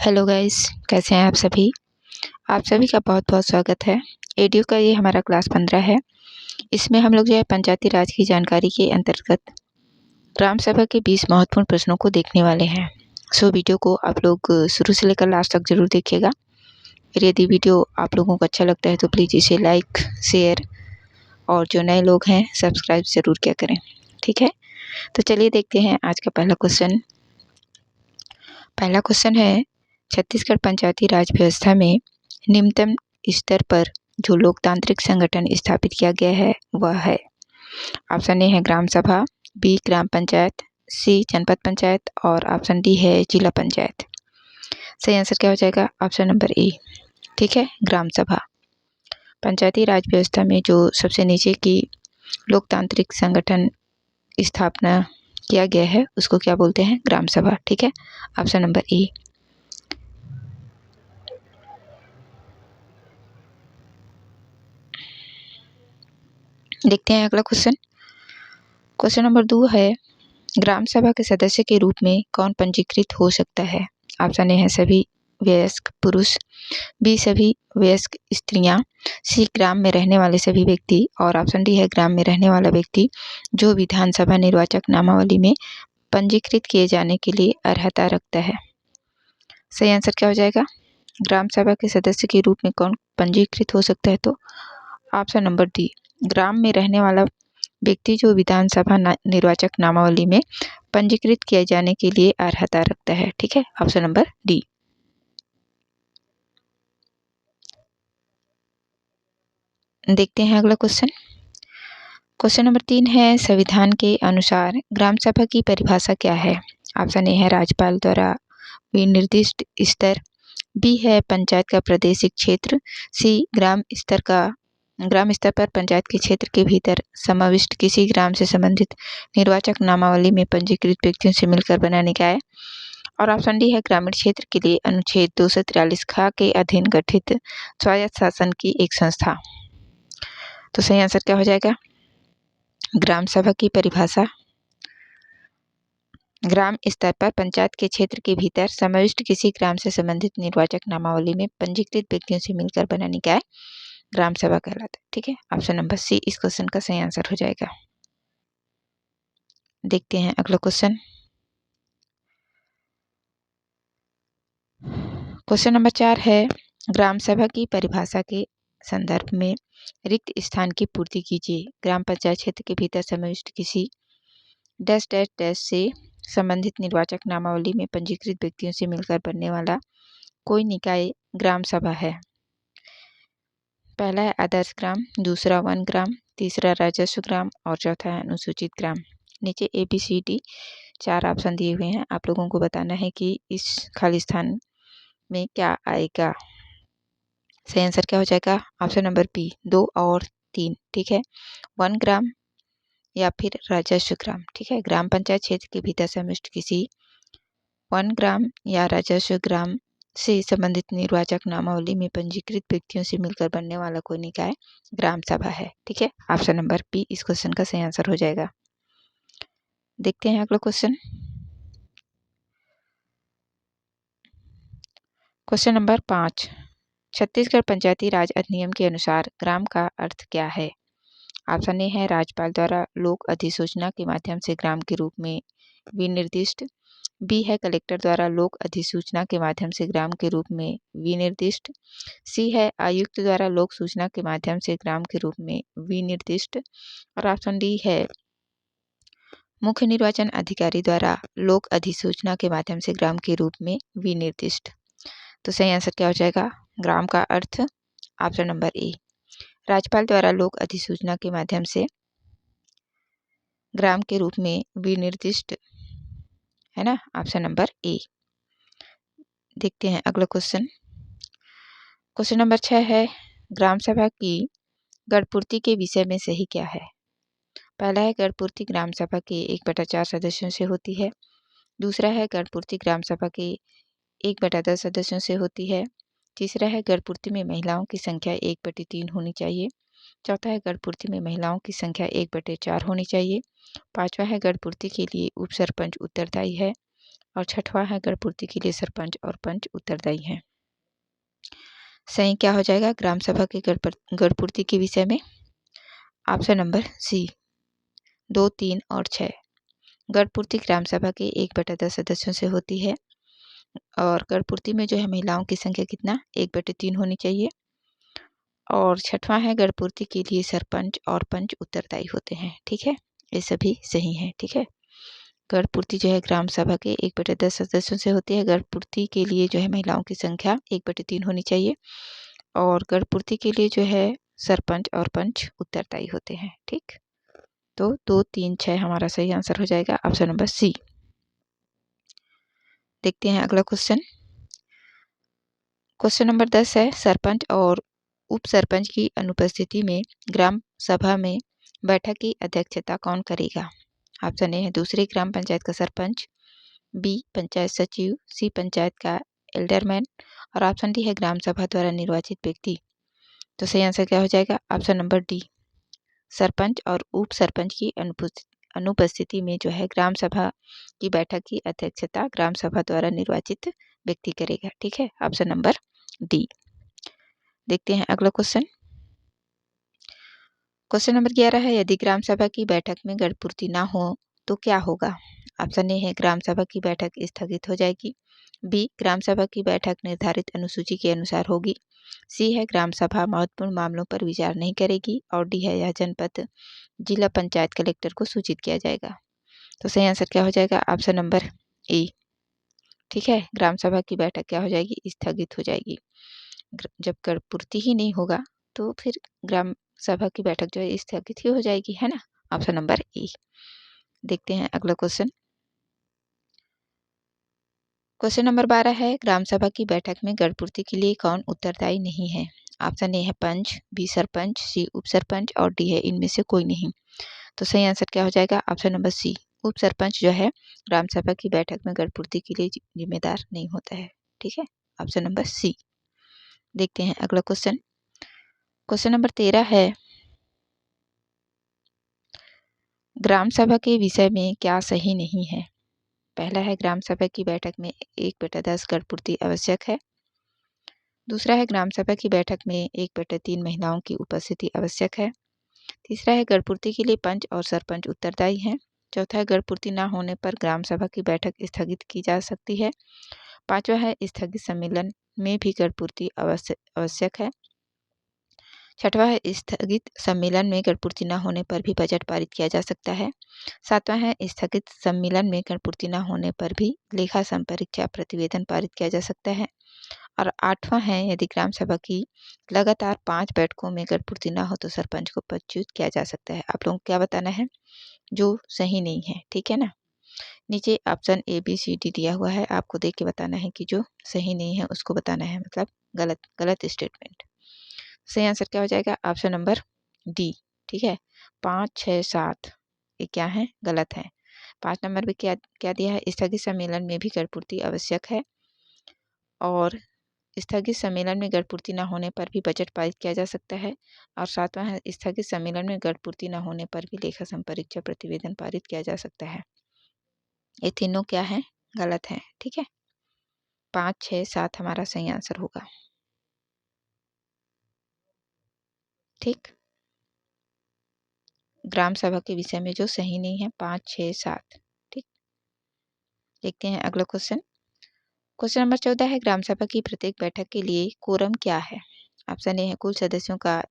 Hello guys, कैसे हैं आप सभी। आप सभी का बहुत बहुत स्वागत है। एडीयू का ये हमारा क्लास 15 है। इसमें हम लोग जो है पंचायती राज की जानकारी के अंतर्गत ग्राम सभा के 20 महत्वपूर्ण प्रश्नों को देखने वाले हैं। सो वीडियो को आप लोग शुरू से लेकर लास्ट तक जरूर देखिएगा। फिर यदि वीडियो आप लोगों को अच्छा लगता है तो प्लीज़ इसे लाइक, शेयर और जो नए लोग हैं सब्सक्राइब ज़रूर किया करें। ठीक है, तो चलिए देखते हैं आज का पहला क्वेश्चन। पहला क्वेश्चन है, छत्तीसगढ़ पंचायती राज व्यवस्था में निम्नतम स्तर पर जो लोकतांत्रिक संगठन स्थापित किया गया है वह है। ऑप्शन ए है ग्राम सभा, बी ग्राम पंचायत, सी जनपद पंचायत और ऑप्शन डी है जिला पंचायत। सही आंसर क्या हो जाएगा? Option number A. ठीक है, ग्राम सभा। पंचायती राज व्यवस्था में जो सबसे नीचे की लोकतांत्रिक संगठन स्थापना किया गया है उसको क्या बोलते हैं? ग्राम सभा। ठीक है, ऑप्शन नंबर ए। देखते हैं अगला क्वेश्चन। क्वेश्चन नंबर 2 है, ग्राम सभा के सदस्य के रूप में कौन पंजीकृत हो सकता है? ऑप्शन ए है सभी वयस्क पुरुष, बी सभी वयस्क स्त्रियां, सी ग्राम में रहने वाले सभी व्यक्ति और ऑप्शन डी है ग्राम में रहने वाला व्यक्ति जो विधानसभा निर्वाचक नामावली में पंजीकृत किए जाने के लिए अर्हता रखता है। सही आंसर क्या हो जाएगा? ग्राम सभा के सदस्य के रूप में कौन पंजीकृत हो सकता है? तो ऑप्शन नंबर डी, ग्राम में रहने वाला व्यक्ति जो विधानसभा निर्वाचक नामावली में पंजीकृत किए जाने के लिए अर्हता रखता है। ठीक है, ऑप्शन नंबर डी। देखते हैं अगला क्वेश्चन। क्वेश्चन नंबर 3 है, संविधान के अनुसार ग्राम सभा की परिभाषा क्या है? ऑप्शन ए है राज्यपाल द्वारा विनिर्दिष्ट स्तर, बी है पंचायत का प्रादेशिक क्षेत्र, सी ग्राम स्तर पर पंचायत के क्षेत्र के भीतर समाविष्ट किसी ग्राम से संबंधित निर्वाचक नामावली में पंजीकृत व्यक्तियों से मिलकर बना निकाय और ऑप्शन डी है ग्रामीण क्षेत्र के लिए अनुच्छेद 243 ख के अधीन गठित स्वायत्त शासन की एक संस्था। तो सही आंसर क्या हो जाएगा? ग्राम सभा की परिभाषा ग्राम स्तर पर पंचायत के क्षेत्र के भीतर समाविष्ट किसी ग्राम से संबंधित निर्वाचक नामावली में पंजीकृत व्यक्तियों से मिलकर बना निकाय ग्राम सभा कहलाता है। ठीक है, ऑप्शन नंबर सी इस क्वेश्चन का सही आंसर हो जाएगा। देखते हैं अगला क्वेश्चन। क्वेश्चन नंबर 4 है, ग्राम सभा की परिभाषा के संदर्भ में रिक्त स्थान की पूर्ति कीजिए। ग्राम पंचायत क्षेत्र के भीतर समाविष्ट किसी डैश डैश डैश से संबंधित निर्वाचक नामावली में पंजीकृत व्यक्तियों से मिलकर बनने वाला कोई निकाय ग्राम सभा है। पहला है आदर्श ग्राम, दूसरा वन ग्राम, तीसरा राजस्व ग्राम और चौथा है अनुसूचित ग्राम। नीचे ABCD 4 ऑप्शन दिए हुए हैं। आप लोगों को बताना है कि इस खाली स्थान में क्या आएगा। सही आंसर क्या हो जाएगा? ऑप्शन नंबर बी 2 और 3। ठीक है, वन ग्राम या फिर राजस्व ग्राम। ठीक है, ग्राम पंचायत क्षेत्र के भीतर समाविष्ट किसी वन ग्राम या राजस्व ग्राम से संबंधित निर्वाचक नामावली में पंजीकृत व्यक्तियों से मिलकर बनने वाला कोई निकाय ग्राम सभा है। ठीक है, ऑप्शन नंबर बी इस क्वेश्चन का सही आंसर हो जाएगा। देखते हैं अगला क्वेश्चन। क्वेश्चन नंबर 5, छत्तीसगढ़ पंचायती राज अधिनियम के अनुसार ग्राम का अर्थ क्या है? ऑप्शन ए है राज्यपाल द्वारा लोक अधिसूचना के माध्यम से ग्राम के रूप में विनिर्दिष्ट, बी है कलेक्टर द्वारा लोक अधिसूचना के माध्यम से ग्राम के रूप में विनिर्दिष्ट, सी है आयुक्त द्वारा लोक सूचना के माध्यम से ग्राम के रूप में विनिर्दिष्ट और ऑप्शन डी है मुख्य निर्वाचन अधिकारी द्वारा लोक अधिसूचना के माध्यम से ग्राम के रूप में विनिर्दिष्ट। तो सही आंसर क्या हो जाएगा? ग्राम का अर्थ ऑप्शन नंबर ए, राज्यपाल द्वारा लोक अधिसूचना के माध्यम से ग्राम के रूप में विनिर्दिष्ट है ना, ऑप्शन नंबर ए। देखते हैं अगला क्वेश्चन। क्वेश्चन नंबर 6 है, ग्राम सभा की गढ़पूर्ति के विषय में सही क्या है? पहला है गढ़पूर्ति ग्राम सभा के 1/4 सदस्यों से होती है, दूसरा है गढ़पूर्ति ग्राम सभा के 1/10 सदस्यों से होती है, तीसरा है गढ़पूर्ति में महिलाओं की संख्या 1/3 होनी चाहिए, चौथा है गढ़पूर्ति में महिलाओं की संख्या 1/4 होनी चाहिए, पांचवा है गढ़पूर्ति के लिए उप सरपंच उत्तरदायी है, और छठवां है गढ़पूर्ति के लिए सरपंच और पंच उत्तरदायी हैं। सही क्या हो जाएगा ग्राम सभा की गढ़पूर्ति के विषय में? ऑप्शन नंबर सी 2, 3 और 6। गढ़पूर्ति ग्राम सभा के 1/10 सदस्यों से होती है और गढ़पूर्ति में जो है महिलाओं की संख्या कितना 1/3 होनी चाहिए। और छठवां है गढ़पूर्ति के लिए सरपंच और पंच उत्तरदायी होते हैं। ठीक है, ये सभी सही हैं। ठीक है, गढ़पूर्ति जो है ग्राम सभा के 1/10 सदस्यों से होती है। गढ़पूर्ति के लिए जो है महिलाओं की संख्या 1/3 होनी चाहिए और गढ़पूर्ति के लिए जो है सरपंच और पंच उत्तरदायी होते हैं। ठीक, तो 2, 3, 6 हमारा सही आंसर हो जाएगा ऑप्शन नंबर सी। देखते हैं अगला क्वेश्चन। क्वेश्चन नंबर 10 है सरपंच और उप सरपंच की अनुपस्थिति में ग्राम सभा में बैठक की अध्यक्षता कौन करेगा? ऑप्शन ए है दूसरी ग्राम पंचायत का सरपंच, बी पंचायत सचिव, सी पंचायत का एल्डरमैन और ऑप्शन डी है ग्राम सभा द्वारा निर्वाचित व्यक्ति। तो सही आंसर क्या हो जाएगा? ऑप्शन नंबर डी, सरपंच और उप सरपंच की अनुपस्थिति में जो है ग्राम सभा की बैठक की अध्यक्षता ग्राम सभा द्वारा निर्वाचित व्यक्ति करेगा। ठीक है, ऑप्शन नंबर डी। देखते हैं अगला क्वेश्चन। क्वेश्चन नंबर 11 है यदि ग्राम सभा की बैठक में गढ़पूर्ति ना हो तो क्या होगा? ऑप्शन ए है ग्राम सभा की बैठक स्थगित हो जाएगी, बी ग्राम सभा की बैठक निर्धारित अनुसूची के अनुसार होगी, सी है ग्राम सभा महत्वपूर्ण मामलों पर विचार नहीं करेगी और डी है यह जनपद जिला पंचायत कलेक्टर को सूचित किया जाएगा। तो सही आंसर क्या हो जाएगा? Option number A. ठीक है, ग्राम सभा की बैठक क्या हो जाएगी? स्थगित हो जाएगी। जब गढ़पूर्ति ही नहीं होगा तो फिर ग्राम सभा की बैठक जो है स्थगित ही हो जाएगी, है ना? Option number A. देखते हैं अगला क्वेश्चन। क्वेश्चन नंबर 12 है ग्राम सभा की बैठक में गढ़पूर्ति के लिए कौन उत्तरदायी नहीं है? ऑप्शन ए है पंच, बी सरपंच, सी उप सरपंच और डी है इनमें से कोई नहीं। तो सही आंसर क्या हो जाएगा? ऑप्शन नंबर सी, उप सरपंच जो है ग्राम सभा की बैठक में गढ़पूर्ति के लिए जिम्मेदार नहीं होता है। ठीक है, ऑप्शन नंबर सी। देखते हैं अगला क्वेश्चन। क्वेश्चन नंबर 13 है ग्राम सभा के विषय में क्या सही नहीं है? पहला है ग्राम सभा की बैठक में 1/10 गढ़पूर्ति आवश्यक है। दूसरा है ग्राम सभा की बैठक में 1/3 महिलाओं की उपस्थिति आवश्यक है। तीसरा है गढ़पूर्ति के लिए पंच और सरपंच उत्तरदायी हैं। चौथा है गढ़पूर्ति न होने पर ग्राम सभा की बैठक स्थगित की जा सकती है। पांचवा है स्थगित सम्मेलन में भी गढ़पूर्ति आवश्यक है। छठवां है स्थगित सम्मेलन में गढ़पूर्ति न होने पर भी बजट पारित किया जा सकता है। सातवां है स्थगित सम्मेलन में गढ़पूर्ति न होने पर भी लेखा संपरीक्षा प्रतिवेदन पारित किया जा सकता है। और आठवां है यदि ग्राम सभा की लगातार 5 बैठकों में गढ़पूर्ति न हो तो सरपंच को पदच्युत किया जा सकता है। आप लोगों को क्या बताना है? जो सही नहीं है। ठीक है ना, नीचे option A B C D दिया हुआ है, आपको देख के बताना है कि जो सही नहीं है उसको बताना है, मतलब गलत स्टेटमेंट। सही आंसर क्या हो जाएगा? Option number D. ठीक है, 5, 6, 7 ये क्या है? गलत है। 5 नंबर पे क्या क्या दिया है? स्थगित सम्मेलन में भी गढ़पूर्ति आवश्यक है और स्थगित सम्मेलन में गढ़पूर्ति न होने पर भी बजट पारित किया जा सकता है। और सातवां है स्थगित सम्मेलन में गढ़पूर्ति न होने पर भी लेखा संपरीक्षा प्रतिवेदन पारित किया जा सकता है। ये तीनों क्या है? गलत है। ठीक है, 5, 6, 7 हमारा सही आंसर होगा। ठीक, ग्राम सभा के विषय में जो सही नहीं है 5, 6, 7। ठीक, देखते हैं अगला क्वेश्चन। क्वेश्चन नंबर 14 है ग्राम सभा की प्रत्येक बैठक के लिए कोरम क्या है? ऑप्शन ए है कुल सदस्यों का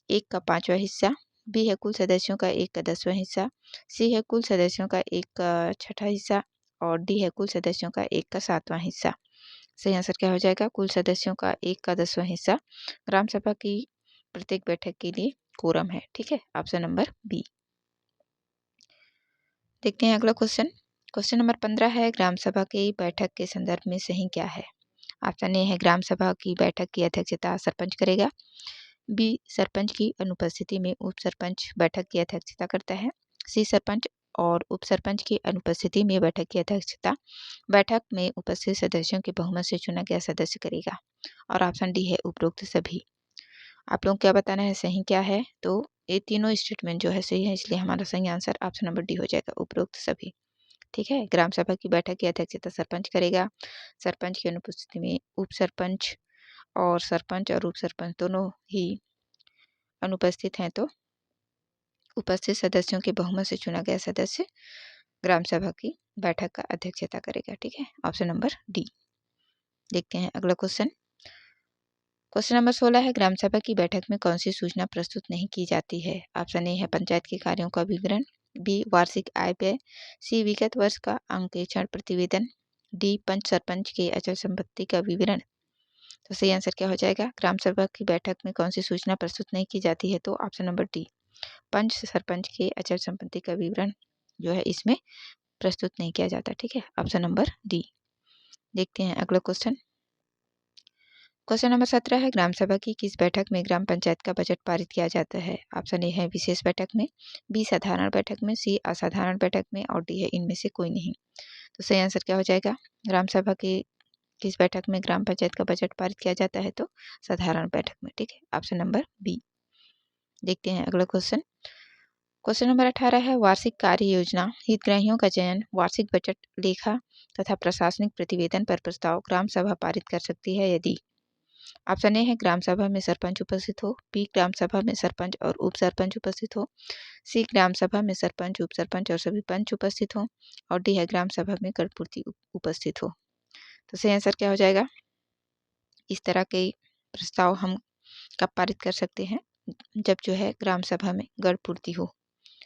1 का 5वां हिस्सा, बी है कुल सदस्यों का 1 का 10वां हिस्सा, सी है कुल सदस्यों का 1 का 6ठा हिस्सा और डी है कुल सदस्यों का 1 का 7वां हिस्सा। सही आंसर क्या हो जाएगा? कुल सदस्यों का 1 का 10वां हिस्सा ग्राम सभा की प्रत्येक बैठक के लिए कोरम है। ठीक है, ऑप्शन नंबर बी। देखते हैं अगला क्वेश्चन। क्वेश्चन नंबर 15 है ग्राम सभा की बैठक के संदर्भ में सही क्या है? ऑप्शन ए है ग्राम सभा की बैठक की अध्यक्षता सरपंच करेगा, बी सरपंच की अनुपस्थिति में उप सरपंच बैठक की अध्यक्षता करता है, सी सरपंच और उप सरपंच की अनुपस्थिति में बैठक की अध्यक्षता बैठक में उपस्थित सदस्यों के बहुमत से चुना गया सदस्य करेगा और ऑप्शन डी है उपरोक्त सभी। आप लोग क्या बताना है सही क्या है? तो ये तीनों स्टेटमेंट जो है सही है, इसलिए हमारा सही आंसर ऑप्शन नंबर डी हो जाएगा, उपरोक्त सभी। ठीक है। ग्राम सभा की बैठक की अध्यक्षता सरपंच करेगा। सरपंच की अनुपस्थिति में उप सरपंच और उप सरपंच दोनों ही अनुपस्थित हैं तो उपस्थित सदस्यों के बहुमत से चुना गया सदस्य ग्राम सभा की बैठक का अध्यक्षता करेगा। ठीक है, ऑप्शन नंबर डी। देखते हैं अगला क्वेश्चन। क्वेश्चन नंबर 16 है, ग्राम सभा की बैठक में कौन सी सूचना प्रस्तुत नहीं की जाती है? ऑप्शन ए है पंचायत के कार्यों का विवरण, बी वार्षिक आय व्यय, सी विगत वर्ष का अंकेक्षण प्रतिवेदन, डी पंच सरपंच के अचल संपत्ति का विवरण। तो सही आंसर क्या हो जाएगा? ग्राम सभा की बैठक में कौन सी सूचना प्रस्तुत नहीं की जाती है? तो ऑप्शन नंबर डी, पंच सरपंच के अचल संपत्ति का विवरण जो है इसमें प्रस्तुत नहीं किया जाता। ठीक है, ऑप्शन नंबर डी। देखते हैं अगला क्वेश्चन। क्वेश्चन नंबर 17 है, ग्राम सभा की किस बैठक में ग्राम पंचायत का बजट पारित किया जाता है? ऑप्शन ए है विशेष बैठक में, बी साधारण बैठक में, सी असाधारण बैठक में और डी है इनमें से कोई नहीं। तो सही आंसर क्या हो जाएगा? ग्राम सभा की किस बैठक में ग्राम पंचायत का बजट पारित किया जाता है? तो साधारण बैठक में। ठीक है, ऑप्शन नंबर बी। देखते हैं अगला क्वेश्चन। क्वेश्चन नंबर 18 है, वार्षिक कार्य योजना, हितग्राहियों का चयन, वार्षिक बजट, लेखा तथा प्रशासनिक प्रतिवेदन पर प्रस्ताव ग्राम सभा पारित कर सकती है यदि। ऑप्शन ए है ग्राम सभा में सरपंच उपस्थित हो, बी ग्राम सभा में सरपंच और उप सरपंच उपस्थित हो, सी ग्राम सभा में सरपंच, उप सरपंच और सभी पंच उपस्थित हो और डी है ग्राम सभा में गणपूर्ति उपस्थित हो। तो सही आंसर क्या हो जाएगा? इस तरह के प्रस्ताव हम कब पारित कर सकते हैं? जब जो है ग्राम सभा में गणपूर्ति हो,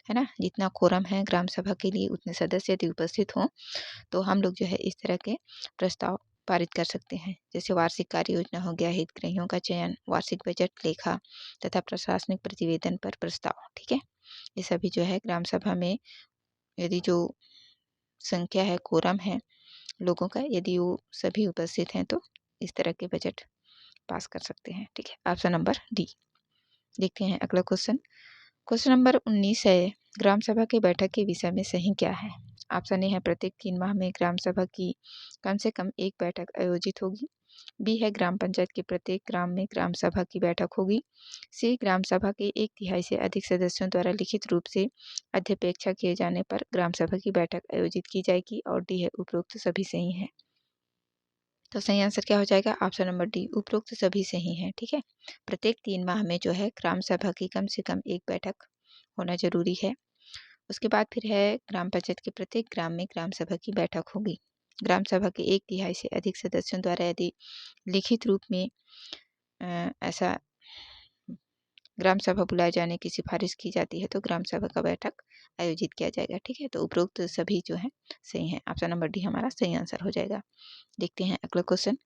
है ना। जितना कोरम है ग्राम सभा के लिए उतने सदस्य यदि उपस्थित हों तो हम लोग जो है इस तरह के प्रस्ताव पारित कर सकते हैं। जैसे वार्षिक कार्य योजना हो गया, हितग्राहियों का चयन, वार्षिक बजट, लेखा तथा प्रशासनिक प्रतिवेदन पर प्रस्ताव। ठीक है, ये सभी जो है ग्राम सभा में यदि जो संख्या है, कोरम है लोगों का, यदि वो सभी उपस्थित हैं तो इस तरह के बजट पास कर सकते हैं। ठीक है, ऑप्शन नंबर डी। देखते हैं अगला क्वेश्चन। क्वेश्चन नंबर 19 है, ग्राम सभा की बैठक के विषय में सही क्या है? ऑप्शन ए है प्रत्येक 3 माह में ग्राम सभा की कम से कम एक बैठक आयोजित होगी, बी है ग्राम पंचायत के प्रत्येक ग्राम में ग्राम सभा की बैठक होगी, सी ग्राम सभा के 1/3 से अधिक सदस्यों द्वारा लिखित रूप से अध्यपेक्षा किए जाने पर ग्राम सभा की बैठक आयोजित की जाएगी और डी है उपरोक्त सभी सही है। तो सही आंसर क्या हो जाएगा? ऑप्शन नंबर डी, उपरोक्त सभी सही है। ठीक है, प्रत्येक 3 माह में जो है ग्राम सभा की कम से कम एक बैठक होना जरूरी है। उसके बाद फिर है ग्राम पंचायत के प्रत्येक ग्राम में ग्राम सभा की बैठक होगी। ग्राम सभा के 1/3 से अधिक सदस्यों द्वारा यदि लिखित रूप में ऐसा ग्राम सभा बुलाए जाने की सिफारिश की जाती है तो ग्राम सभा का बैठक आयोजित किया जाएगा। ठीक है, तो उपरोक्त सभी जो है सही है। ऑप्शन नंबर डी हमारा सही आंसर हो जाएगा। देखते हैं अगला क्वेश्चन।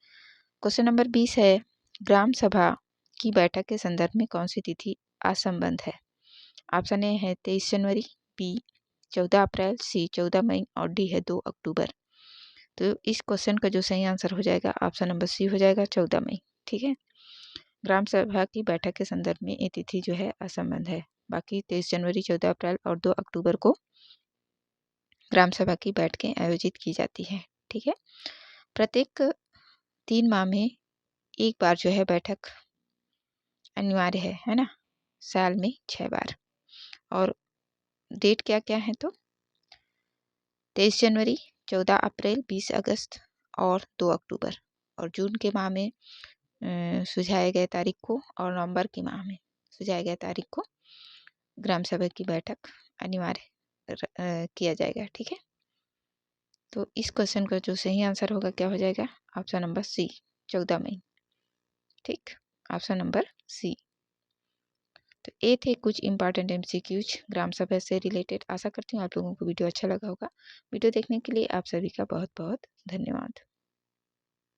क्वेश्चन नंबर 20 है, ग्राम सभा की बैठक के संदर्भ में कौन सी तिथि असंबद्ध है? ऑप्शन ए है 23 जनवरी, बी 14 अप्रैल, सी 14 मई और डी है 2 अक्टूबर। तो इस क्वेश्चन का जो सही आंसर हो जाएगा ऑप्शन नंबर सी हो जाएगा, 14 मई। ठीक है, ग्राम सभा की बैठक के संदर्भ में ये तिथि जो है असंबद्ध है। बाकी 23 जनवरी, 14 अप्रैल और 2 अक्टूबर को ग्राम सभा की बैठकें आयोजित की जाती है। ठीक है, प्रत्येक 3 माह में एक बार जो है बैठक अनिवार्य है ना। साल में 6 बार। और डेट क्या क्या है? तो 23 जनवरी, 14 अप्रैल, 20 अगस्त और 2 अक्टूबर। और जून के माह में सुझाए गए तारीख को और नवंबर के माह में सुझाए गए तारीख को ग्राम सभा की बैठक अनिवार्य किया जाएगा। ठीक है, तो इस क्वेश्चन का जो सही आंसर होगा क्या हो जाएगा? ऑप्शन नंबर सी, 14 मई। ठीक, ऑप्शन नंबर सी। तो ये थे कुछ इंपॉर्टेंट एमसीक्यूज ग्राम सभा से रिलेटेड। आशा करती हूँ आप लोगों को वीडियो अच्छा लगा होगा। वीडियो देखने के लिए आप सभी का बहुत बहुत धन्यवाद।